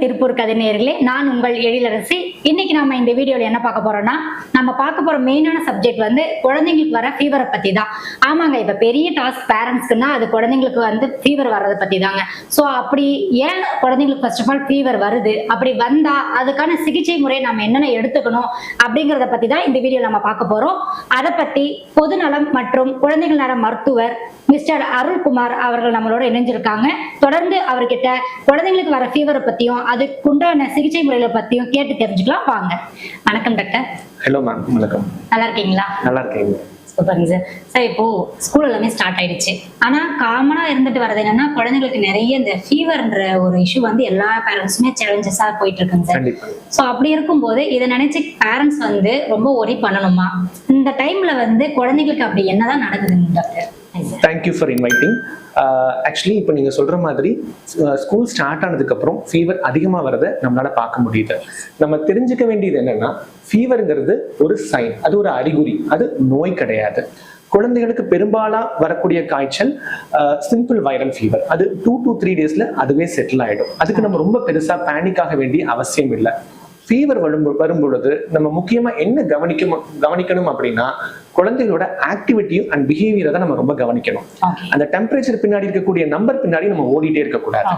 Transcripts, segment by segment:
திருப்பூர் கதை நேயர்களே, நான் உங்கள் எழிலரசி. இன்னைக்கு நம்ம இந்த வீடியோல என்ன பார்க்க போறோம்னா, நம்ம பார்க்க போற மெயினான சப்ஜெக்ட் வந்து குழந்தைங்களுக்கு வர ஃபீவரை பத்தி தான். ஆமாங்க, இப்ப பெரிய டாஸ்க் பேரண்ட்ஸ்க்குன்னா அது குழந்தைங்களுக்கு வந்து ஃபீவர் வர்றதை பத்தி தாங்க. ஸோ அப்படி ஏன் குழந்தைங்களுக்கு ஃபர்ஸ்ட் ஆஃப் ஆல் ஃபீவர் வருது, அப்படி வந்தா அதுக்கான சிகிச்சை முறை நம்ம என்னென்ன எடுத்துக்கணும் அப்படிங்கிறத பத்தி தான் இந்த வீடியோ நம்ம பார்க்க போறோம். அதை பத்தி பொதுநலம் மற்றும் குழந்தைகள் நல மருத்துவர் மிஸ்டர் அருள்குமார் அவர்கள் நம்மளோட இணைஞ்சிருக்காங்க. தொடர்ந்து அவர்கிட்ட குழந்தைங்களுக்கு வர ஃபீவரை பத்தியும் அதுக்குண்டான சிகிச்சை முறைகளை பத்தியும் கேட்டு தெரிஞ்சுக்கலாம். வாங்க. வணக்கம் டாக்டர். ஹலோ மேம், வணக்கம். நல்லா இருக்கீங்களா? நல்லா இருக்கீங்க. சூப்பருங்க சார். சார், இப்போ ஸ்கூல் எல்லாமே ஸ்டார்ட் ஆயிடுச்சு. ஆனா காமனா இருந்துட்டு வர்றது என்னன்னா, குழந்தைங்களுக்கு நிறைய இந்த ஃபீவர்ன்ற ஒரு இஷ்யூ வந்து எல்லா பேரண்ட்ஸுமே சேலஞ்சஸா போயிட்டு இருக்குங்க சார். ஸோ அப்படி இருக்கும்போது இதை நினைச்சு பேரண்ட்ஸ் வந்து ரொம்ப ஒரி பண்ணணுமா? இந்த டைம்ல வந்து குழந்தைங்களுக்கு அப்படி என்னதான் நடக்குதுங்க doctor? Thank you for inviting. Actually இப்போ நீங்கள் சொல்கிற மாதிரி ஸ்கூல் ஸ்டார்ட் ஆனதுக்கப்புறம் ஃபீவர் அதிகமாக வரதை நம்மளால் பார்க்க முடியுது. நம்ம தெரிஞ்சுக்க வேண்டியது என்னென்னா, ஃபீவருங்கிறது ஒரு சைன், அது ஒரு அறிகுறி, அது நோய் கிடையாது. குழந்தைகளுக்கு பெரும்பாலாக வரக்கூடிய காய்ச்சல் சிம்பிள் வைரல் ஃபீவர், அது 2 to 3 days அதுவே செட்டில் ஆகிடும். அதுக்கு நம்ம ரொம்ப பெருசாக பேனிக் ஆக வேண்டிய அவசியம் இல்லை. ஃபீவர் வரும் பொழுது நம்ம முக்கியமா என்ன கவனிக்கணும் அப்படின்னா, குழந்தைகளோட ஆக்டிவிட்டியும் அண்ட் பிஹேவியரை தான் நம்ம ரொம்ப கவனிக்கணும். அந்த டெம்பரேச்சர் பின்னாடி இருக்கக்கூடிய நம்பர் பின்னாடி நம்ம ஓடிட்டே இருக்கக்கூடாது.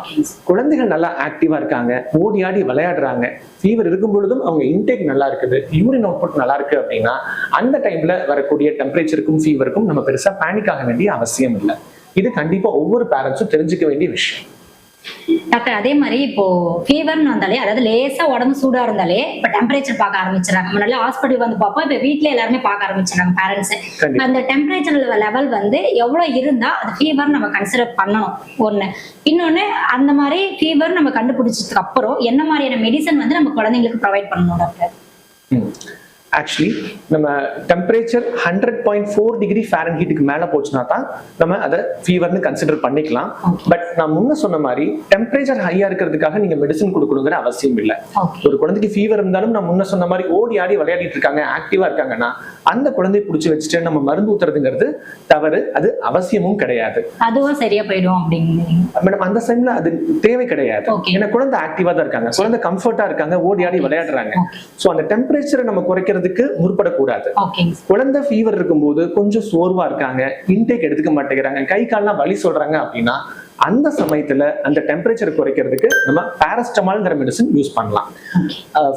குழந்தைகள் நல்லா ஆக்டிவா இருக்காங்க, ஓடி ஆடி விளையாடுறாங்க, ஃபீவர் இருக்கும் பொழுதும் அவங்க இன்டேக் நல்லா இருக்குது, யூரின் அவுட்புட் நல்லா இருக்கு அப்படின்னா அந்த டைம்ல வரக்கூடிய டெம்பரேச்சருக்கும் ஃபீவருக்கும் நம்ம பெருசா பேனிக் ஆக வேண்டிய அவசியம் இல்லை. இது கண்டிப்பா ஒவ்வொரு பேரண்ட்ஸும் தெரிஞ்சுக்க வேண்டிய விஷயம். டாக்டர், அதே மாதிரி இப்போ ஃபீவர்னு வந்தாலே, அதாவது லேசா உடம்பு சூடா இருந்தாலே இப்ப டெம்பரேச்சர் பார்க்க ஆரம்பிச்சிடறாங்க. முன்னாடி ஹாஸ்பிட்டல் வந்து பார்ப்போம், இப்ப வீட்டுல எல்லாருமே பார்க்க ஆரம்பிச்சிடறாங்க பேரண்ட்ஸ். அந்த டெம்பரேச்சர் லெவல் வந்து எவ்வளவு இருந்தா அது ஃபீவர் நம்ம கன்சிடர் பண்ணணும் ஒண்ணு. இன்னொன்னு, அந்த மாதிரி ஃபீவர் நம்ம கண்டுபிடிச்சதுக்கு அப்புறம் என்ன மாதிரியான மெடிசன் வந்து நம்ம குழந்தைங்களுக்கு ப்ரொவைட் பண்ணணும் டாக்டர்? ஆக்சுவலி நம்ம டெம்பரேச்சர் 100.4 டிகிரி ஃபாரன்ஹீட்டுக்கு மேல போச்சுன்னா தான் நம்ம அதை ஃபீவர்னு கன்சிடர் பண்ணிக்கலாம். பட் நான் முன்ன சொன்ன மாதிரி டெம்பரேச்சர் ஹையா இருக்கிறதுக்காக நீங்க மெடிசன் கொடுக்கணுங்கிற அவசியம் இல்லை. ஒரு குழந்தைக்கு ஃபீவர் இருந்தாலும் நான் முன்ன சொன்ன மாதிரி ஓடி ஆடி விளையாடிட்டு இருக்காங்க, ஆக்டிவா இருக்காங்கன்னா அந்த குழந்தைய பிடிச்சி வச்சுட்டு நம்ம மருந்து ஊத்துறதுங்கிறது தவறு, அது அவசியமும் கிடையாது. அதுவும் சரியா போயிடும் அப்படிங்கிறீங்க மேடம்? அந்த டைம்ல அது தேவை கிடையாது. ஏன்னா குழந்தை ஆக்டிவா தான் இருக்காங்க, குழந்தை கம்ஃபர்ட்டா இருக்காங்க, ஓடி ஆடி விளையாடுறாங்க. சோ அந்த டெம்பரேச்சரை நம்ம குறைக்கிறது முற்படக்கூடாது. குழந்தை ஃபீவர் இருக்கும்போது கொஞ்சம் சோர்வா இருக்காங்க, இன்டேக் எடுத்துக்க மாட்டேங்கிறாங்க, கை கால்லாம் வலி சொல்றாங்க அப்படின்னா அந்த சமயத்துல அந்த டெம்பரேச்சர் குறைக்கிறதுக்கு நம்ம பாராசிட்டமால்ங்கிற மெடிசன் யூஸ் பண்ணலாம்.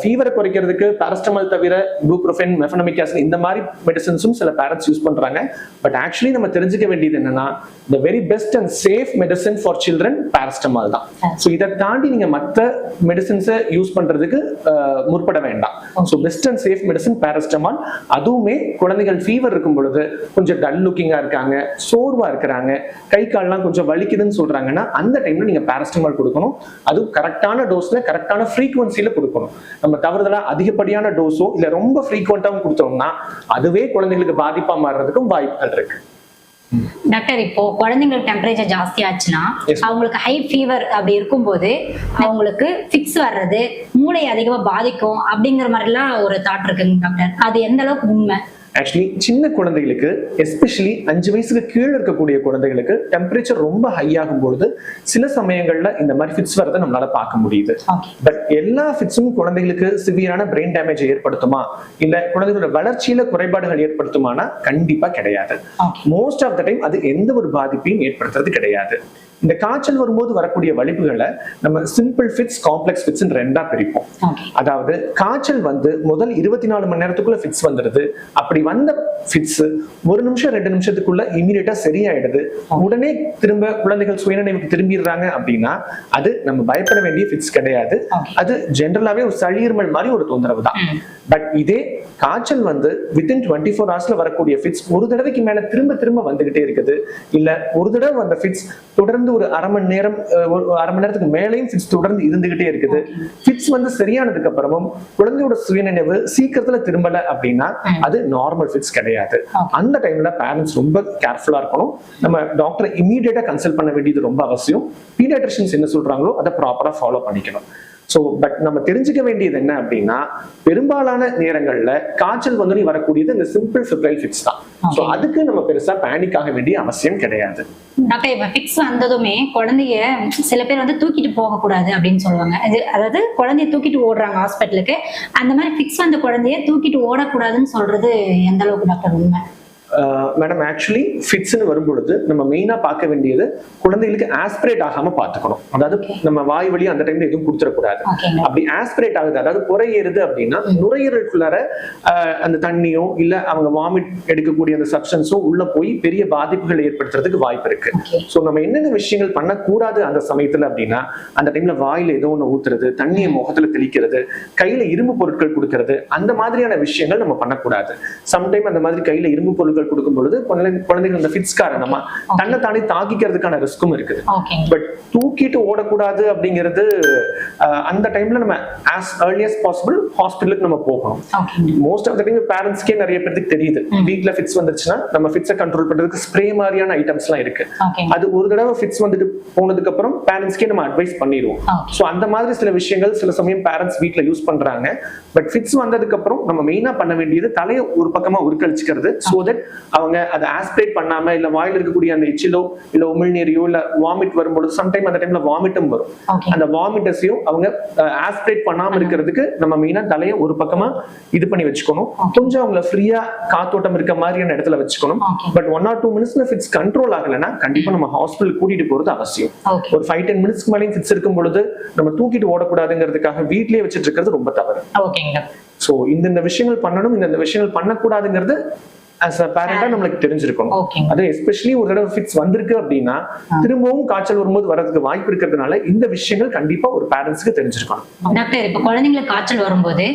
ஃபீவரை குறைக்கிறதுக்கு பாராசிட்டமால் தவிர இபுப்ரோஃபென், மெஃபனமிக் ஆசிட் இந்த மாதிரி மெடிசன்ஸும் சில பேரண்ட்ஸ் யூஸ் பண்றாங்க. பட் ஆக்சுவலி நம்ம தெரிஞ்சுக்க வேண்டியது என்னன்னா, the very best and safe medicine for children paracetamol தான். ஸோ இதை தாண்டி நீங்க மற்ற மெடிசன்ஸை யூஸ் பண்றதுக்கு முற்பட வேண்டாம். So best and safe medicine paracetamol. அதுவுமே குழந்தைகள் ஃபீவர் இருக்கும் பொழுது கொஞ்சம் டல் லுக்கிங்கா இருக்காங்க, சோர்வா இருக்கிறாங்க, கை கால்லாம் கொஞ்சம் வலிக்குதுன்னு சொல்றாங்கன்னா அந்த டைம்ல நீங்க பாராசிட்டமால் கொடுக்கணும். அது கரெக்டான டோஸ்ல கரெக்டான ஃப்ரீக்வன்சில கொடுக்கணும். நம்ம தவறுதலா அதிகப்படியான டோஸோ இல்ல ரொம்ப ஃப்ரீக்வெண்டாவும் கொடுத்தோம்னா அதுவே குழந்தைகளுக்கு பாதிப்பா மாறுறதுக்கும் வாய்ப்புகள் இருக்கு. டாக்டர், இப்போ குழந்தைங்களுக்கு டெம்பரேச்சர் ஜாஸ்தி ஆச்சுன்னா, அவங்களுக்கு ஹை ஃபீவர் அப்படி இருக்கும்போது அவங்களுக்கு ஃபிக்ஸ் வர்றது, மூளை அதிகமா பாதிக்கும் அப்படிங்கிற மாதிரிலாம் ஒரு தாட் இருக்குங்க டாக்டர். அது எந்த அளவுக்கு உண்மை? ஆக்சுவலி சின்ன குழந்தைகளுக்கு, எஸ்பெஷலி 5 வயசுக்கு கீழே இருக்கக்கூடிய குழந்தைகளுக்கு டெம்பரேச்சர் ரொம்ப ஹை ஆகும் பொழுது சில சமயங்கள்ல இந்த மாதிரி ஃபிட்ஸ் வரதை நம்மளால பார்க்க முடியுது. பட் எல்லா ஃபிட்ஸும் குழந்தைகளுக்கு சிவியரான பிரெயின் டேமேஜ் ஏற்படுத்துமா, இல்ல குழந்தைகளோட வளர்ச்சியில குறைபாடுகள் ஏற்படுத்துமானா கண்டிப்பா கிடையாது. மோஸ்ட் ஆஃப் த டைம் அது எந்த ஒரு பாதிப்பையும் ஏற்படுத்துறது கிடையாது. இந்த காய்ச்சல் வரும்போது வரக்கூடிய வலிப்புகளை நம்ம சிம்பிள் ஃபிட்ஸ், காம்ப்ளெக்ஸ் ஃபிட்ஸ் ரெண்டா பிரிப்போம். அதாவது காய்ச்சல் வந்து முதல் 24 மணி நேரத்துக்குள்ள ஃபிட்ஸ் வந்துடுது. அப்படி வந்த ஃபிட்ஸ் 1 நிமிஷம் 2 நிமிஷத்துக்குள்ள இமீடியட்டா சரியாயிடுது, உடனே திரும்ப குழந்தைகள் சுயநினைவுக்கு திரும்பிடுறாங்க அப்படின்னா அது நம்ம பயப்பட வேண்டிய ஃபிட்ஸ் கிடையாது. அது ஜென்ரலாவே ஒரு சளீர்மல் மாதிரி ஒரு தொந்தரவு தான். பட் இதே காய்ச்சல் வந்து வித்தின் 24 hours வரக்கூடிய ஃபிட்ஸ் ஒரு தடவைக்கு மேல திரும்ப திரும்ப வந்துகிட்டே இருக்குது, இல்ல ஒரு தடவை வந்த ஃபிட்ஸ் தொடர்ந்து ஒரு அரை மணி நேரத்துக்கு மேலேயும் ஃபிட்ஸ் தொடர்ந்து இருந்துகிட்டே இருக்குது. ஃபிட்ஸ் வந்து சரியானதுக்கு அப்புறமும் குழந்தையோட சுயநினைவு சீக்கிரத்துல திரும்பல அப்படின்னா அது நார்மல் ஃபிட்ஸ் கிடையாது. அந்த டைம்ல பேரண்ட்ஸ் ரொம்ப கேர்ஃபுல்லா இருக்கணும். நம்ம டாக்டரை இமீடியட்டா கன்சல்ட் பண்ண வேண்டியது ரொம்ப அவசியம். பீடியாட்ரிஷியன்ஸ் என்ன சொல்றாங்களோ அதை ப்ராப்பரா ஃபாலோ பண்ணிக்கணும். ஸோ பட் நம்ம தெரிஞ்சுக்க வேண்டியது என்ன அப்படின்னா, பெரும்பாலான நேரங்கள்ல காய்ச்சல் வந்து வரக்கூடியது இந்த சிம்பிள் ஃபெப்ரைல் ஃபிட்ஸ் தான். ஸோ அதுக்கு நம்ம பெருசா பேனிக் ஆக வேண்டிய அவசியம் கிடையாது. டாக்டர், இப்ப ஃபிக்ஸ் வந்ததுமே குழந்தைய சில பேர் வந்து தூக்கிட்டு போக கூடாது அப்படின்னு சொல்லுவாங்க. அதாவது குழந்தைய தூக்கிட்டு ஓடுறாங்க ஹாஸ்பிட்டலுக்கு. அந்த மாதிரி ஃபிக்ஸ் வந்த குழந்தைய தூக்கிட்டு ஓடக்கூடாதுன்னு சொல்றது எந்த அளவுக்கு டாக்டர் உண்மை? மேடம், ஆக்சுவலி ஃபிட்ஸ்னு வரும்பொழுது நம்ம மெயினா பார்க்க வேண்டியது குழந்தைகளுக்கு ஆஸ்பிரேட் ஆகாம பார்த்துக்கணும். அதாவது நம்ம வாய் வழி அந்த டைம்ல எதுவும் கொடுத்துடக்கூடாது. அப்படி ஆஸ்பிரேட் ஆகுது, அதாவது புறையேறுது அப்படின்னா நுரையீரலுக்குள்ளார அந்த தண்ணியோ இல்ல அவங்க வாமிட் எடுக்கக்கூடிய அந்த சப்ஸ்டன்ஸோ உள்ள போய் பெரிய பாதிப்புகள் ஏற்படுத்துறதுக்கு வாய்ப்பு இருக்கு. ஸோ நம்ம என்னென்ன விஷயங்கள் பண்ணக்கூடாது அந்த சமயத்துல அப்படின்னா, அந்த டைம்ல வாயில ஏதோ ஒன்று ஊத்துறது, தண்ணியை முகத்துல தெளிக்கிறது, கையில இரும்பு பொருட்கள் கொடுக்கறது, அந்த மாதிரியான விஷயங்கள் நம்ம பண்ணக்கூடாது. சம்டைம் அந்த மாதிரி கையில இரும்பு பொருட்கள் கொடுக்கும் பொழுது குழந்தைகள் அந்த ஃபிட்ஸ் காரணமா தன்னை தானே தாக்கிக்கிறதுக்கான ரிஸ்க்கும் இருக்குது. பட் தூக்கிட்டு ஓடக்கூடாது அப்படிங்கிறது அந்த டைம்ல நம்ம as early as possible ஹாஸ்பிட்டலுக்கு நம்ம போகணும். மோஸ்ட் ஆஃப் த டைம் பேரண்ட்ஸ்க்கே நிறைய பேருக்கு தெரியுது, வீட்ல ஃபிட்ஸ் வந்துச்சுன்னா நம்ம ஃபிட்ஸை கண்ட்ரோல் பண்றதுக்கு ஸ்ப்ரே மாதிரியான ஐட்டம்ஸ் எல்லாம் இருக்கு. அது ஒரு தடவை ஃபிட்ஸ் வந்துட்டு போனதுக்கு அப்புறம் பேரண்ட்ஸ்க்கே நம்ம அட்வைஸ் பண்ணிடுவோம். ஸோ அந்த மாதிரி சில விஷயங்கள் சில சமயம் பேரண்ட்ஸ் வீட்ல யூஸ் பண்றாங்க. பட் ஃபிட்ஸ் வந்ததுக்கு அப்புறம் நம்ம மெயினா பண்ண வேண்டியது தலையை ஒரு பக்கமா உருக்கழிச்சுக்கிறது. சோ தட் அவங்க அதை ஆஸ்பிரேட் பண்ணாம இல்ல வாயில இருக்கக்கூடிய அந்த எச்சிலோ இல்ல உமிழ்நீரையோ இல்ல வாமிட் வரும்போது சம்டைம் அந்த டைம்ல வாமிட்டும் வரும். அந்த வாமிட்டஸையும் அவங்க ஆஸ்பிரேட் பண்ணாம இருக்கிறதுக்கு நம்ம மெயினா தலையை ஒரு பக்கமா இது பண்ணி வச்சுக்கணும். கொஞ்சம் அவங்கள ஃப்ரீயா காத்தோட்டம் இருக்க மாதிரியான இடத்துல வச்சுக்கணும். பட் 1 or 2 மினிட்ஸ்ல ஃபிட்ஸ் கண்ட்ரோல் ஆகலைன்னா கண்டிப்பா நம்ம ஹாஸ்பிட்டல் கூட்டிட்டு போறது அவசியம். ஒரு 5-10 மினிட்ஸ்க்கு மேலேயும் ஃபிட்ஸ் இருக்கும் பொழுது நம்ம தூக்கிட்டு ஓடக்கூடாதுங்கிறதுக்காக வீட்லயே வச்சுட்டு இருக்கிறது ரொம்ப தவறு. சோ இந்த விஷயங்கள் பண்ணணும், இந்த விஷயங்கள் பண்ணக்கூடாதுங்கிறது as a parent நம்மளுக்கு தெரிஞ்சிருக்கணும். அது எஸ்பெஷலி ஒரு தடவை ஃபிட்ஸ் வந்திருக்கு அப்படின்னா திரும்பவும் காய்ச்சல் வரும்போது வரதுக்கு வாய்ப்பு இருக்கிறதுனால இந்த விஷயங்கள் கண்டிப்பா ஒரு பேரண்ட்ஸ்க்கு தெரிஞ்சிருக்கணும். டாக்டர், இப்ப குழந்தைங்களுக்கு காய்ச்சல் வரும்போது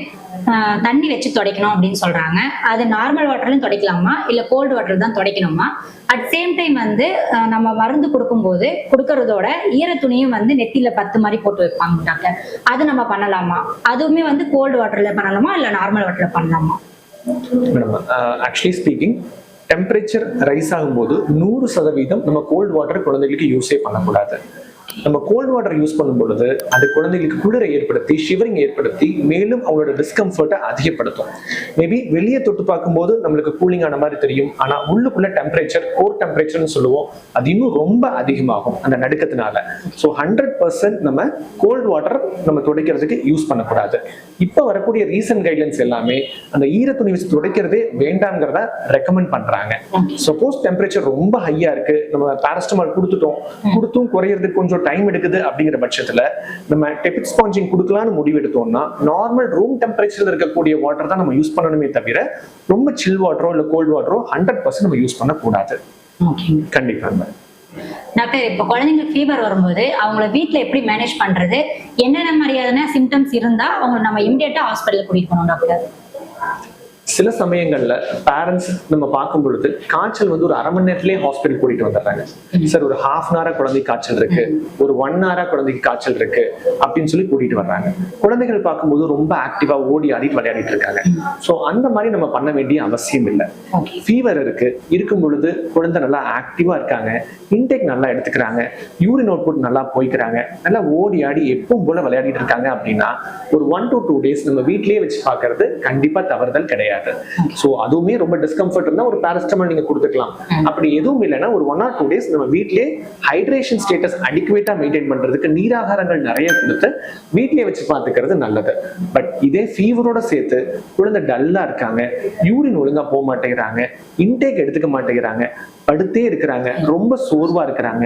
தண்ணி வச்சு துடைக்கணும் அப்படின்னு சொல்றாங்க. அது நார்மல் வாட்டர்லயும் துடைக்கலாமா இல்ல கோல்டு வாட்டர் தான் துடைக்கணுமா? அட் சேம் டைம் வந்து நம்ம மருந்து கொடுக்கும்போது கொடுக்கறதோட ஈர துணியும் வந்து நெத்தியில 10 மாதிரி போட்டு வைப்பாங்க டாக்டர். அது நம்ம பண்ணலாமா? அதுவுமே வந்து கோல்டு வாட்டர்ல பண்ணலாமா இல்ல நார்மல் வாட்டர்ல பண்ணலாமா? ஆக்சுவலி ஸ்பீக்கிங், டெம்பரேச்சர் ரைஸ் ஆகும்போது 100% நம்ம கோல்டு வாட்டர் குழந்தைகளுக்கு யூஸே பண்ணக்கூடாது. நம்ம கோல்ட் வாட்டர் யூஸ் பண்ணும் பொழுது அது குழந்தைகளுக்கு குளிரை ஏற்படுத்தி ஷிவரிங் ஏற்படுத்தி மேலும் அவங்களோட டிஸ்கம்ஃபர்ட்டை அதிகப்படுத்தும். மேபி வெளியே தொட்டு பார்க்கும்போது நம்மளுக்கு கூலிங் ஆன மாதிரி தெரியும், ஆனா உள்ளுக்குள்ள டெம்பரேச்சர், கோர் டெம்பரேச்சர்னு சொல்லுவோம், அது இன்னும் ரொம்ப அதிகமாகும் அந்த நடுக்கத்தினால. ஸோ 100% நம்ம கோல்ட் வாட்டர் நம்ம துடைக்கிறதுக்கு யூஸ் பண்ணக்கூடாது. இப்போ வரக்கூடிய ரீசன்ட் கைட்லைன்ஸ் எல்லாமே அந்த ஈர துணி வச்சு துடைக்கிறதே வேண்டாங்கிறத ரெக்கமெண்ட் பண்றாங்க. சப்போஸ் டெம்பரேச்சர் ரொம்ப ஹையா இருக்கு, நம்ம பாராசிட்டமால் கொடுத்தும் குறையறதுக்கு கொஞ்சம் டைம் எடுக்குது அப்படிங்கிற பட்சத்துல நம்ம டெபிட் ஸ்பாஞ்சிங் கொடுக்கலாம்னு முடிவு எடுத்தோம்னா நார்மல் ரூம் டெம்பரேச்சர்ல இருக்கக்கூடிய வாட்டர் தான் நம்ம யூஸ் பண்ணணுமே தவிர ரொம்ப சில் வாட்டரோ இல்ல கோல்ட் வாட்டரோ 100% நம்ம யூஸ் பண்ண கூடாது. கண்டிப்பா. டாக்டர், இப்ப குழந்தைங்களுக்கு ஃபீவர் வரும்போது அவங்கள வீட்ல எப்படி மேனேஜ் பண்றது? என்னென்ன மாதிரியான சிம்டம்ஸ் இருந்தா அவங்க நம்ம இமிடியேட்டா ஹாஸ்பிட்டலுக்கு கூட்டிட்டு போகணும் டாக்டர்? சில சமயங்கள்ல பேரண்ட்ஸ் நம்ம பார்க்கும் பொழுது காய்ச்சல் வந்து ஒரு 1/2 மணி நேரத்திலேயே ஹாஸ்பிட்டல் கூட்டிட்டு வந்துடுறாங்க. சார் ஒரு 1/2 hour குழந்தைக்கு காய்ச்சல் இருக்கு, ஒரு 1 hour குழந்தைக்கு காய்ச்சல் இருக்கு அப்படின்னு சொல்லி கூட்டிட்டு வர்றாங்க. குழந்தைகள் பார்க்கும்போது ரொம்ப ஆக்டிவா ஓடி ஆடிட்டு விளையாடிட்டு இருக்காங்க. ஸோ அந்த மாதிரி நம்ம பண்ண வேண்டிய அவசியம் இல்லை. ஃபீவர் இருக்கும் பொழுது குழந்தை நல்லா ஆக்டிவா இருக்காங்க, இன்டேக் நல்லா எடுத்துக்கிறாங்க, யூரின் அவுட்புட் நல்லா போய்க்கிறாங்க, நல்லா ஓடி ஆடி எப்பவும் போல விளையாடிட்டு இருக்காங்க அப்படின்னா ஒரு 1 to 2 days நம்ம வீட்லயே வச்சு பார்க்கறது கண்டிப்பா தவறுதல் கிடையாது. சோ அதுவுமே ரொம்ப டிஸ்கம்ஃபர்ட் இருந்தா ஒரு பாராசிட்டமால் நீங்க கொடுத்துக்கலாம். அப்படி எதுவும் இல்லைன்னா ஒரு 1 or 2 days நம்ம வீட்லயே ஹைட்ரேஷன் ஸ்டேட்டஸ் அடிக்குவேட்டா மெயின்டைன் பண்றதுக்கு நீராகாரங்கள் நிறைய கொடுத்து வீட்லயே வச்சு பார்த்துக்கிறது நல்லது. பட் இதே ஃபீவரோட சேர்த்து குழந்தை டல்லா இருக்காங்க, யூரின் ஒழுங்கா போக மாட்டேங்கிறாங்க, இன்டேக் எடுத்துக்க மாட்டேங்கிறாங்க, படுத்தே இருக்கிறாங்க, ரொம்ப சோர்வா இருக்கிறாங்க,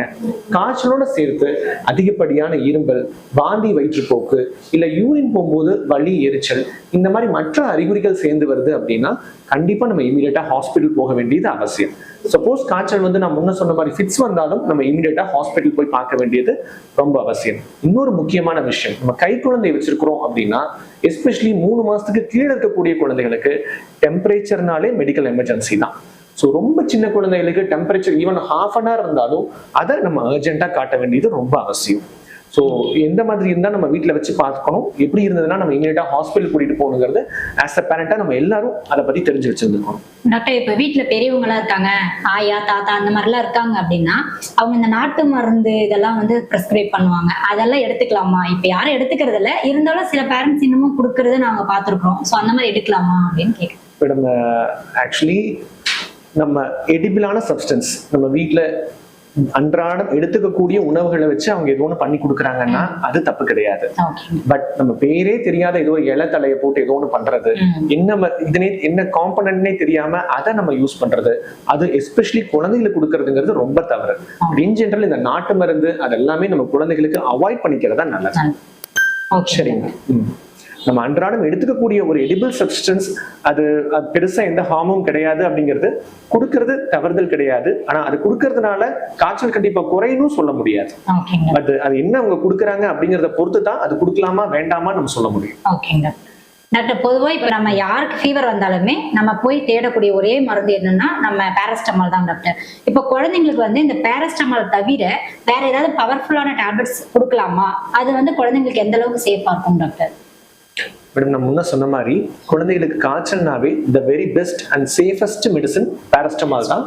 காய்ச்சலோட சேர்த்து அதிகப்படியான இரும்பல், வாந்தி, வயிற்றுப்போக்கு, இல்ல யூரின் போகும்போது வலி, எரிச்சல், இந்த மாதிரி மற்ற அறிகுறிகள் சேர்ந்து வருது அப்படின்னா கண்டிப்பா நம்ம இமீடியட்டா ஹாஸ்பிட்டல் போக வேண்டியது அவசியம். சப்போஸ் காய்ச்சல் வந்து நான் முன்ன சொன்ன மாதிரி ஃபிட்ஸ் வந்தாலும் நம்ம இமீடியட்டா ஹாஸ்பிட்டல் போய் பார்க்க வேண்டியது ரொம்ப அவசியம். இன்னொரு முக்கியமான விஷயம், நம்ம கை குழந்தை வச்சிருக்கிறோம் அப்படின்னா எஸ்பெஷலி 3 மாசத்துக்கு கீழே இருக்கக்கூடிய குழந்தைகளுக்கு டெம்பரேச்சர்னாலே மெடிக்கல் எமர்ஜென்சி தான். ஸோ ரொம்ப சின்ன குழந்தைகளுக்கு டெம்பரேச்சர் ஈவன் 1/2 hour இருந்தாலும் அதை நம்ம அர்ஜென்ட்டா காட்ட வேண்டியது ரொம்ப அவசியம். ஸோ எந்த மாதிரி இருந்தால் நம்ம வீட்டில் வச்சு பார்க்கணும், எப்படி இருந்ததுன்னா நம்ம இமீடியட்டாக ஹாஸ்பிட்டல் கூட்டிட்டு போகணுங்கிறது ஆஸ் அ பேரண்டாக நம்ம எல்லாரும் அதை பற்றி தெரிஞ்சு வச்சிருந்துருக்கணும். டாக்டர், இப்போ வீட்டில் பெரியவங்களாம் இருக்காங்க, ஆயா தாத்தா அந்த மாதிரிலாம் இருக்காங்க அப்படின்னா அவங்க இந்த நாட்டு மருந்து இதெல்லாம் வந்து ப்ரெஸ்கிரைப் பண்ணுவாங்க, அதெல்லாம் எடுத்துக்கலாமா? இப்போ யாரும் எடுத்துக்கிறது இல்லை, இருந்தாலும் சில பேரண்ட்ஸ் இன்னமும் கொடுக்கறத நாங்கள் பார்த்துருக்குறோம். ஸோ அந்த மாதிரி எடுக்கலாமா அப்படின்னு கேட்குறேன். மேடம், ஆக்சுவலி நம்ம எடிபிளான சப்ஸ்டன்ஸ் நம்ம வீட்டில் அன்றாடம் எடுத்துக்கக்கூடிய உணவுகளை வச்சு அவங்க ஏதோ ஒன்று பண்ணி கொடுக்குறாங்கன்னா அது தப்பு கிடையாது. பட் நம்ம பேரே தெரியாத ஏதோ ஒரு இலை தலையை போட்டு ஏதோ ஒன்று பண்றது, என்ன காம்பனன்ட்னே தெரியாம அதை நம்ம யூஸ் பண்றது, அது எஸ்பெஷலி குழந்தைகளுக்கு கொடுக்கறதுங்கிறது ரொம்ப தவறு. இன் ஜெனரல் இந்த நாட்டு மருந்து அதெல்லாமே நம்ம குழந்தைகளுக்கு அவாய்ட் பண்ணிக்கிறதா நல்லது. சரிங்க. நம்ம அன்றாடம் எடுத்துக்கக்கூடிய ஒரு எடிபிள் சப்ஸ்டன்ஸ் அது பெருசா எந்த ஹார்மும் கிடையாது அப்படிங்கிறது கொடுக்கறது தவறுதல் கிடையாது. ஆனா அது கொடுக்கறதுனால காய்ச்சல் கண்டிப்பா குறையணும் சொல்ல முடியாது. பட் அது என்ன அவங்க கொடுக்குறாங்க அப்படிங்கறத பொறுத்து தான் அது கொடுக்கலாமா வேண்டாமா நம்ம சொல்ல முடியும். டாக்டர், பொதுவாக இப்போ நம்ம யாருக்கு ஃபீவர் வந்தாலுமே நம்ம போய் தேடக்கூடிய ஒரே மருந்து என்னன்னா நம்ம பேராசிட்டமால் தான் டாக்டர். இப்போ குழந்தைங்களுக்கு வந்து இந்த பேராசிட்டமால் தவிர வேற ஏதாவது பவர்ஃபுல்லான டேப்லெட்ஸ் கொடுக்கலாமா? அது வந்து குழந்தைங்களுக்கு எந்த அளவுக்கு சேஃபா இருக்கும் டாக்டர்? மேடம், நான் முன்ன சொன்ன மாதிரி குழந்தைகளுக்கு காய்ச்சல்னாவே the very best and safest medicine paracetamol தான்.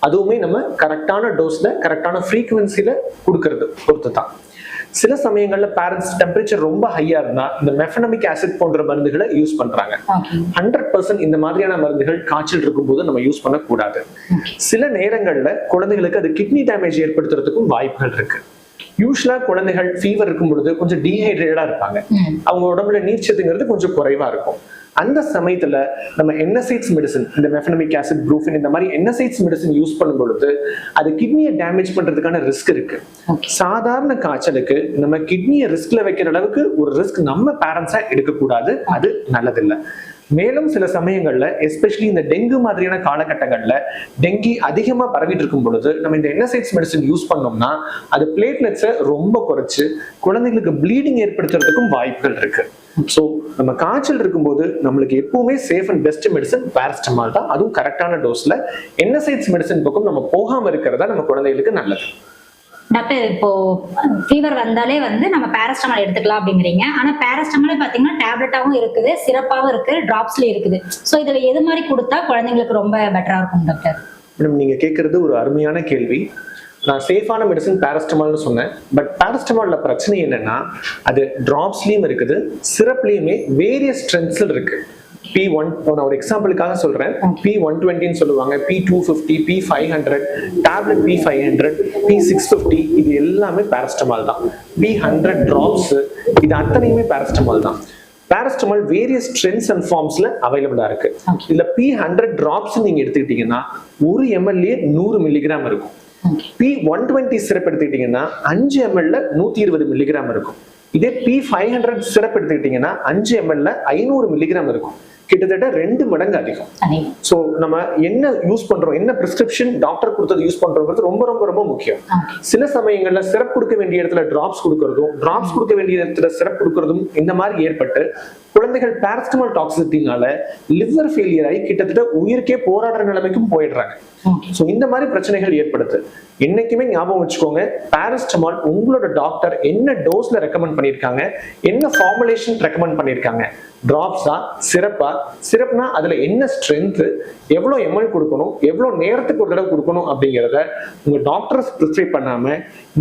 அதுவுமே நம்ம கரெக்டான டோஸ்ல கரெக்டான ஃப்ரீக்வன்சில கொடுக்கறது பொறுத்து தான். சில சமயங்கள்ல பேரண்ட்ஸ் டெம்பரேச்சர் ரொம்ப ஹையா இருந்தா இந்த மெஃபனமிக் ஆசிட் போன்ற மருந்துகளை யூஸ் பண்றாங்க. 100% இந்த மாதிரியான மருந்துகள் காய்ச்சல் இருக்கும்போது நம்ம யூஸ் பண்ணக்கூடாது. சில நேரங்கள்ல குழந்தைகளுக்கு அது கிட்னி டேமேஜ் ஏற்படுத்துறதுக்கும் வாய்ப்புகள் இருக்கு. யூஸ்வலா குழந்தைகள் ஃபீவர் இருக்கும் பொழுது கொஞ்சம் டீஹைட்ரேட்டடா இருப்பாங்க, அவங்க உடம்புல நீர்ச்சத்துங்கிறது கொஞ்சம் குறைவா இருக்கும். அந்த சமயத்துல நம்ம NSAIDs மெடிசன், இந்த மெஃபனமிக் ஆசிட், ப்ரூஃபின், இந்த மாதிரி NSAIDs மெடிசன் யூஸ் பண்ணும் பொழுது அது கிட்னியை டேமேஜ் பண்றதுக்கான ரிஸ்க் இருக்கு. சாதாரண காய்ச்சலுக்கு நம்ம கிட்னியை ரிஸ்க்ல வைக்கிற அளவுக்கு ஒரு ரிஸ்க் நம்ம பேரண்ட்ஸா எடுக்கக்கூடாது, அது நல்லதில்லை. மேலும் சில சமயங்கள்ல எஸ்பெஷலி இந்த டெங்கு மாதிரியான காலகட்டங்கள்ல டெங்கி அதிகமா பரவிட்டு இருக்கும் பொழுது நம்ம இந்த NSAIDs மெடிசன் யூஸ் பண்ணோம்னா அது பிளேட்லெட்ஸை ரொம்ப குறைச்சு குழந்தைங்களுக்கு ப்ளீடிங் ஏற்படுத்துறதுக்கும் வாய்ப்புகள் இருக்கு. ஸோ நம்ம காய்ச்சல் இருக்கும்போது நம்மளுக்கு எப்பவுமே safe and best medicine paracetamol தான், அதுவும் கரெக்டான டோஸ்ல. NSAIDs மெடிசன் பக்கம் நம்ம போகாம இருக்கிறதா நம்ம குழந்தைகளுக்கு நல்லது. டாக்டர், இப்போ ஃபீவர் வந்தாலே வந்து நம்ம பேராசிட்டமால் எடுத்துக்கலாம் அப்படிங்கிறீங்க. ஆனா பேராசிட்டமாலே பாத்தீங்கன்னா டேப்லெட்டாவும் இருக்குது, சிரப்பாவும் இருக்கு, டிராப்ஸ்லயும் இருக்குது. ஸோ இதுல எது மாதிரி கொடுத்தா குழந்தைங்களுக்கு ரொம்ப பெட்டரா இருக்கும் டாக்டர்? மேடம், நீங்க கேட்கறது ஒரு அருமையான கேள்வி. நான் சேஃபான மெடிசன் பேராசிட்டமால்னு சொன்னேன். பட் பேராசிட்டமால்ல பிரச்சனை என்னன்னா அது டிராப்ஸ்லயும் இருக்குது, சிரப்லயுமே வேரியஸ் ஸ்ட்ரென்த்ஸ்ல இருக்கு. P1, நான் ஒரு எக்ஸாம்பிளுக்காக சொல்றேன், P120 சொல்லுவாங்க, P250, P500, tablet P500, P650, இது எல்லாமே பேராசிட்டமால் தான். P100 டிராப்ஸ், இது அத்தனையுமே பேராசிட்டமால் தான். பேராசிட்டமால் வேரியஸ் ஸ்ட்ரென்த்ஸ் அண்ட் ஃபார்ம்ஸ்ல அவைலபிளா இருக்கு. இதுல P100 டிராப்ஸ் நீங்க எடுத்துக்கிட்டீங்கன்னா 1 ml 100 மில்லிகிராம் இருக்கும். P120 சிரப் எடுத்துக்கிட்டீங்கன்னா 5 ml 120 மில்லிகிராம் இருக்கும். இதே P500 சிரப் எடுத்துக்கிட்டீங்கன்னா 5 ml 500 மில்லிகிராம் இருக்கும். கிட்டத்தட்ட 2 மடங்கு அதிகம். சோ நம்ம என்ன யூஸ் பண்றோம், என்ன பிரிஸ்கிரிப்ஷன் டாக்டர் கொடுத்தது யூஸ் பண்றோங்கிறது ரொம்ப ரொம்ப ரொம்ப முக்கியம். சில சமயங்கள்ல சிரப் கொடுக்க வேண்டிய இடத்துல டிராப்ஸ் கொடுக்கறதும், டிராப்ஸ் கொடுக்க வேண்டிய இடத்துல சிரப் கொடுக்கறதும் இந்த மாதிரி ஏற்பட்டு குழந்தைகள் பேராசிட்டமால் டாக்ஸிசிட்டினால லிவர் ஃபெயிலியர் ஆகி கிட்டத்தட்ட உயிருக்கே போராடுற நிலைமைக்கும் போயிடுறாங்க. சோ இந்த மாதிரி பிரச்சனைகள் ஏற்படுது. என்னைக்குமே ஞாபகம் வச்சுக்கோங்க, பேராசிட்டமால் உங்களோட டாக்டர் என்ன டோஸ்ல ரெக்கமெண்ட் பண்ணிருக்காங்க, என்ன ஃபார்முலேஷன் ரெக்கமெண்ட் பண்ணிருக்காங்க, டிராப்ஸா சிரப்பா, சிரப்னா அதுல என்ன ஸ்ட்ரென்த், எவ்வளவு ml கொடுக்கணும், எவ்வளவு நேரத்துக்கு ஒரு தடவை கொடுக்கணும் அப்படிங்கிறத உங்க டாக்டர் பிரிஸ்கிரைப் பண்ணாம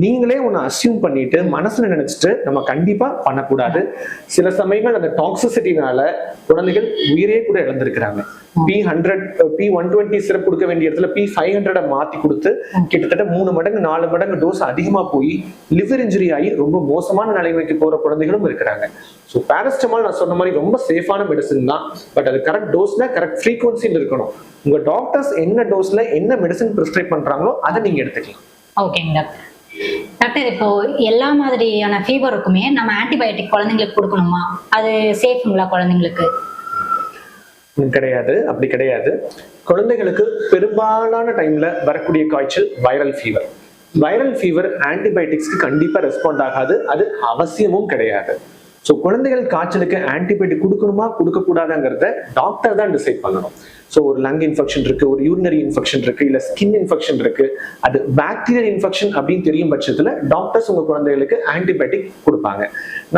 நீங்களே ஒன்னு அசியூம் பண்ணிட்டு மனசுல நினைச்சிட்டு நம்ம கண்டிப்பா பண்ணக்கூடாது. சில சமயங்கள் அந்த டாக்ஸிசிட்டினால குழந்தைகள் உயிரே கூட இழந்திருக்கிறாங்க. P120 சிரப் கொடுக்க வேண்டிய இடத்துல P500 மாத்தி கொடுத்து கிட்டத்தட்ட 3 மடங்கு 4 மடங்கு டோஸ் அதிகமா போய் லிவர் இன்ஜுரி ஆகி ரொம்ப மோசமான நிலைமைக்கு போற குழந்தைகளும் இருக்கிறாங்க. ஸோ பேராசிட்டமால் நான் சொன்ன மாதிரி ரொம்ப சேஃபான மெடிசன் தான். பட் அது கரெக்ட் டோஸ்ல கரெக்ட் ஃப்ரீக்வன்சியில் இருக்கணும். உங்க டாக்டர்ஸ் என்ன டோஸ்ல என்ன மெடிசன் பிரிஸ்கிரைப் பண்றாங்களோ அதை நீங்க எடுத்துக்கலாம். ஓகேங்க டாக்டர். டாக்டர், இப்போ எல்லா மாதிரியான ஃபீவருக்குமே நம்ம ஆன்டிபயோட்டிக் குழந்தைங்களுக்கு கொடுக்கணுமா? அது சேஃப்ங்களா குழந்தைங்களுக்கு? கிடையாது, அப்படி கிடையாது. குழந்தைகளுக்கு பெரும்பாலான டைம்ல வரக்கூடிய காய்ச்சல் வைரல் ஃபீவர். வைரல் ஃபீவர் ஆன்டிபயோட்டிக்ஸ்க்கு கண்டிப்பா ரெஸ்பாண்ட் ஆகாது, அது அவசியமும் கிடையாது. ஸோ குழந்தைகள் காய்ச்சலுக்கு ஆன்டிபயோட்டிக் கொடுக்கணுமா கொடுக்க கூடாதுங்கிறத டாக்டர் தான் டிசைட் பண்ணணும். ஸோ ஒரு லங் இன்ஃபெக்ஷன் இருக்கு, ஒரு யூரினரி இன்ஃபெக்ஷன் இருக்கு, இல்ல ஸ்கின் இன்ஃபெக்ஷன் இருக்கு, அது பாக்டீரியல் இன்ஃபெக்ஷன் அப்படின்னு தெரியும் பட்சத்துல டாக்டர்ஸ் உங்க குழந்தைகளுக்கு ஆன்டிபயோட்டிக் கொடுப்பாங்க.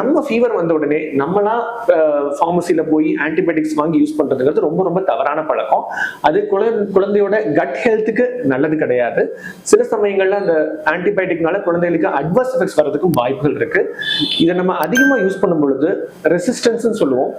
நம்ம ஃபீவர் வந்த உடனே நம்மளா ஃபார்மசில போய் ஆன்டிபயோட்டிக்ஸ் வாங்கி யூஸ் பண்றதுங்கிறது ரொம்ப ரொம்ப தவறான பழக்கம். அது குழந்தையோட கட் ஹெல்த்துக்கு நல்லது கிடையாது. சில சமயங்கள்ல அந்த ஆன்டிபயோட்டிக்னால குழந்தைகளுக்கு அட்வர்ஸ் எஃபெக்ட்ஸ் வரதுக்கும் வாய்ப்புகள் இருக்கு. இதை நம்ம அதிகமா யூஸ் பண்ணும் பொழுது ரெசிஸ்டன்ஸ் சொல்லுவோம்,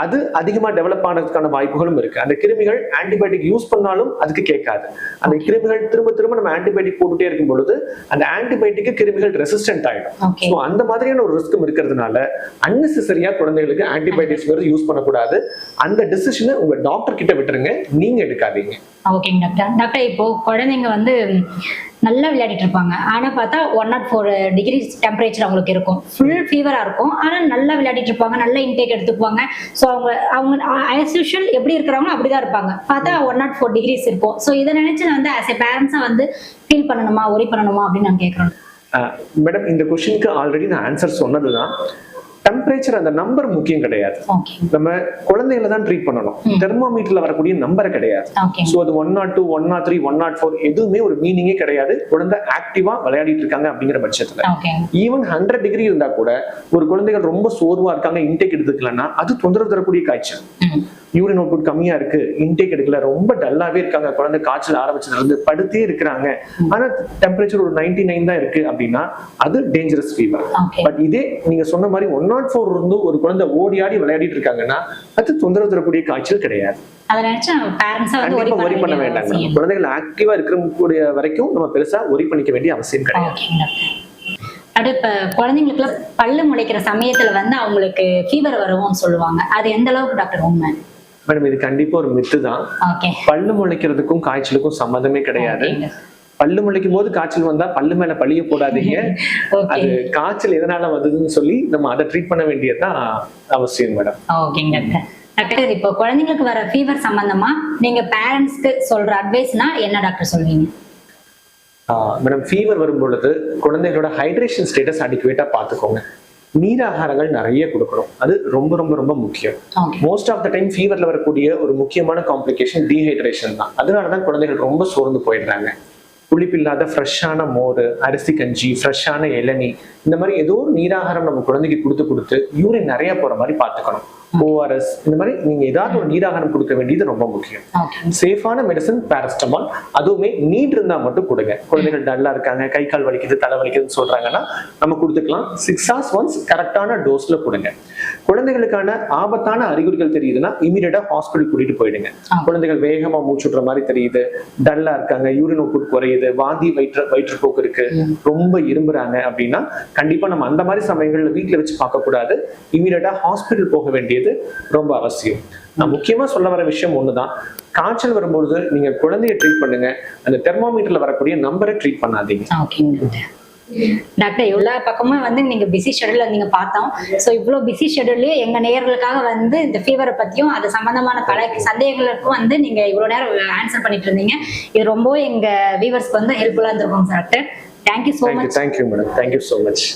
அது அதிகமா டெவலப் ஆனதுக்கான வாய்ப்புகளும் இருக்கு. அந்த கிருமிகள் ஆன்டிபயோட்டிக் யூஸ் பண்ணாலும் அதுக்கு கேட்காது. அந்த கிருமிகள் திரும்ப திரும்ப நம்ம ஆன்டிபயோட்டிக் போட்டுட்டே இருக்கும் பொழுது அந்த ஆன்டிபயோட்டிக்கு கிருமிகள் ரெசிஸ்டன்ட் ஆயிடும். ஸோ அந்த மாதிரியான ஒரு ரிஸ்க்கும் இருக்கிறதுனால அன்னெசரியா குழந்தைகளுக்கு ஆன்டிபயோட்டிக்ஸ் யூஸ் பண்ணக்கூடாது. அந்த டிசிஷனை உங்க டாக்டர் கிட்ட விட்டுருங்க, நீங்க எடுக்காதீங்க. ஓகேங்க டாக்டர். டாக்டர், இப்போ குழந்தைங்க நல்லா விளையாடிட்டு இருப்பாங்க, ஆனா பார்த்தா 104 டிகிரி டெம்பரேச்சர் அவங்களுக்கு இருக்கும், ஃபுல் ஃபீவரா இருக்கும், ஆனா நல்லா விளையாடிட்டு இருப்பாங்க, நல்ல இன்டேக் எடுத்துக்குவாங்க. ஸோ அவங்க ஆஸ் யூஷுவல் எப்படி இருக்கிறாங்களோ அப்படிதான் இருப்பாங்க. பார்த்தா 104 டிகிரிஸ் இருக்கும். ஸோ இதை நினைச்சு நான் ஆஸ் எ பேரண்ட்ஸா ஃபீல் பண்ணணுமா, ஒரி பண்ணணுமா அப்படின்னு நான் கேட்கறேன். மேடம், இந்த கொஸ்டினுக்கு ஆல்ரெடி நான் ஆன்சர் சொன்னதுதான். டெம்பரேச்சர் அந்த நம்பர் முக்கியம் கிடையாது. நம்ம குழந்தைகளை தான் ட்ரீட் பண்ணணும். தெர்மோமீட்டர்ல வரக்கூடிய நம்பர் கிடையாது. சோ அது 102, 103, 104 எதுவுமே ஒரு மீனிங்கே கிடையாது. குழந்தை ஆக்டிவா விளையாடிட்டு இருக்காங்க அப்படிங்கிற பட்சத்துல ஈவன் 100 டிகிரி இருந்தா கூட ஒரு குழந்தைகள் ரொம்ப சோர்வா இருக்காங்க, இன்டேக் எடுத்துக்கலன்னா அது தொந்தரவு தரக்கூடிய காய்ச்சல். யூரின் அவுட்புட் கம்மியா இருக்கு, இன்டேக் எடுக்கல, ரொம்ப டல்லாவே இருக்காங்க, குழந்தை காய்ச்சல் ஆரம்பிச்சதுல இருந்து படுத்தே இருக்கிறாங்க, ஆனா டெம்பரேச்சர் ஒரு 99 தான் இருக்கு அப்படின்னா அது டேஞ்சரஸ் ஃபீவர். பட் இதே நீங்க சொன்ன மாதிரி 104 இருந்து ஒரு குழந்தை ஓடி ஆடி விளையாடிட்டு இருக்காங்கன்னா அது தொந்தரவு தரக்கூடிய காய்ச்சல் கிடையாது. பண்ண வேண்டாங்க. குழந்தைகள் ஆக்டிவா இருக்கிற வரைக்கும் நம்ம பெருசா ஒரி பண்ணிக்க வேண்டிய அவசியம் கிடையாது. அடுத்த குழந்தைங்களுக்கு பல்லு முளைக்கிற சமயத்துல அவங்களுக்கு ஃபீவர் வரும்னு சொல்லுவாங்க, அது எந்த அளவுக்கு டாக்டர் உண்மை? மேடம், இது கண்டிப்பா ஒரு மித்து தான். பல்லு முளைக்கிறதுக்கும் காய்ச்சலுக்கும் சம்மந்தமே கிடையாது. பல்லு முளைக்கும் போது காய்ச்சல் வந்தா பல்லு மேல பழிய போடாதீங்க. அது காய்ச்சல் எதனால வந்ததுன்னு சொல்லி நம்ம அதை ட்ரீட் பண்ண வேண்டியதுதான் அவசியம் மேடம். ஓகேங்க டாக்டர். டாக்டர், இப்போ குழந்தைங்களுக்கு வர ஃபீவர் சம்பந்தமா நீங்க பேரண்ட்ஸ்க்கு சொல்ற அட்வைஸ்னா என்ன டாக்டர் சொல்வீங்க? மேடம், ஃபீவர் வரும் பொழுது குழந்தைகளோட ஹைட்ரேஷன் ஸ்டேட்டஸ் அடிக்குவேட்டா பாத்துக்கோங்க. நீராகாரங்கள் நிறைய கொடுக்கணும், அது ரொம்ப ரொம்ப ரொம்ப முக்கியம். மோஸ்ட் ஆஃப் த டைம் ஃபீவர்ல வரக்கூடிய ஒரு முக்கியமான காம்ப்ளிகேஷன் டீஹைட்ரேஷன் தான். அதனாலதான் குழந்தைகள் ரொம்ப சோர்ந்து போயிடுறாங்க. புளிப்பில்லாத ஃப்ரெஷ்ஷான மோர், அரிசி கஞ்சி, ஃப்ரெஷ்ஷான இளநீ, இந்த மாதிரி ஏதோ ஒரு நீராகாரம் நம்ம குழந்தைக்கு கொடுத்து யூரின் நிறைய போற மாதிரி பாத்துக்கணும். ORS, இந்த மாதிரி நீங்க ஏதாவது ஒரு நீராகாரம் கொடுக்க வேண்டியது ரொம்ப முக்கியம். சேஃபான மெடிசன் பாராசிட்டமால், அதுவுமே நீட் இருந்தா மட்டும் கொடுங்க. குழந்தைகள் டல்லா இருக்காங்க, கை கால் வலிக்குது, தலை வலிக்குதுன்னு சொல்றாங்கன்னா நம்ம கொடுத்துக்கலாம். 6 hours ஒன்ஸ் கரெக்டான டோஸ்ல கொடுங்க. குழந்தைகளுக்கான ஆபத்தான அறிகுறிகள் தெரியுதுன்னா இமீடியட்டா ஹாஸ்பிட்டல் கூட்டிட்டு போயிடுங்க. குழந்தைகள் வேகமா மூச்சுடுற மாதிரி தெரியுது, டல்லா இருக்காங்க, யூரின் அவுட்புட் குறையுது, வாந்தி வயிற்றுப்போக்கு இருக்கு, ரொம்ப இரும்புறாங்க அப்படின்னா கண்டிப்பா நம்ம அந்த மாதிரி சமயங்கள்ல வீட்டுல வச்சு பார்க்க கூடாது. இமீடியட்டா ஹாஸ்பிட்டல் போக வேண்டியது ரொம்ப அவசியம். நான் முக்கியமா சொல்ல வர விஷயம் ஒண்ணுதான், காய்ச்சல் வரும்போது நீங்க குழந்தைய ட்ரீட் பண்ணுங்க, அந்த தெர்மோமீட்டர்ல வரக்கூடிய நம்பரை ட்ரீட் பண்ணாதீங்க. டாக்டர், எல்லா பக்கமும் நீங்க பிஸி ஷெட்யூல்ல நீங்க பார்த்தோம். ஸோ இவ்வளோ பிஸி ஷெட்யூல்லயே எங்க நேயர்களுக்காக இந்த ஃபீவரை பத்தியும் அது சம்பந்தமான பல சந்தேகங்களுக்கும் நீங்க இவ்வளவு நேரம் ஆன்சர் பண்ணிட்டு இருந்தீங்க. இது ரொம்ப எங்க வியூவர்ஸ்க்கு ஹெல்ப்ஃபுல்லா இருந்திருக்கும் doctor. Thank you so much. Thank you madam, thank you so much.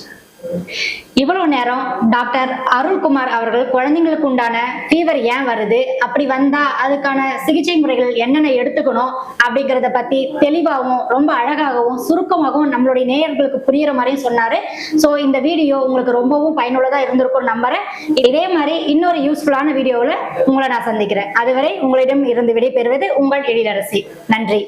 இவ்வளவு நேரம் டாக்டர் அருள்குமார் அவர்கள் குழந்தைங்களுக்கு உண்டான ஃபீவர் ஏன் வருது, அப்படி வந்தா அதுக்கான சிகிச்சை முறைகள் என்னென்ன எடுத்துக்கணும் அப்படிங்கறத பத்தி தெளிவாகவும் ரொம்ப அழகாகவும் சுருக்கமாகவும் நம்மளுடைய நேயர்களுக்கு புரியுற மாதிரியும் சொன்னாரு. ஸோ இந்த வீடியோ உங்களுக்கு ரொம்பவும் பயனுள்ளதா இருந்திருக்கும் நம்புறேன். இதே மாதிரி இன்னொரு யூஸ்ஃபுல்லான வீடியோவில் உங்களை நான் சந்திக்கிறேன். அதுவரை உங்களிடம் இருந்து விடைபெறுவது உங்கள் எழிலரசி. நன்றி.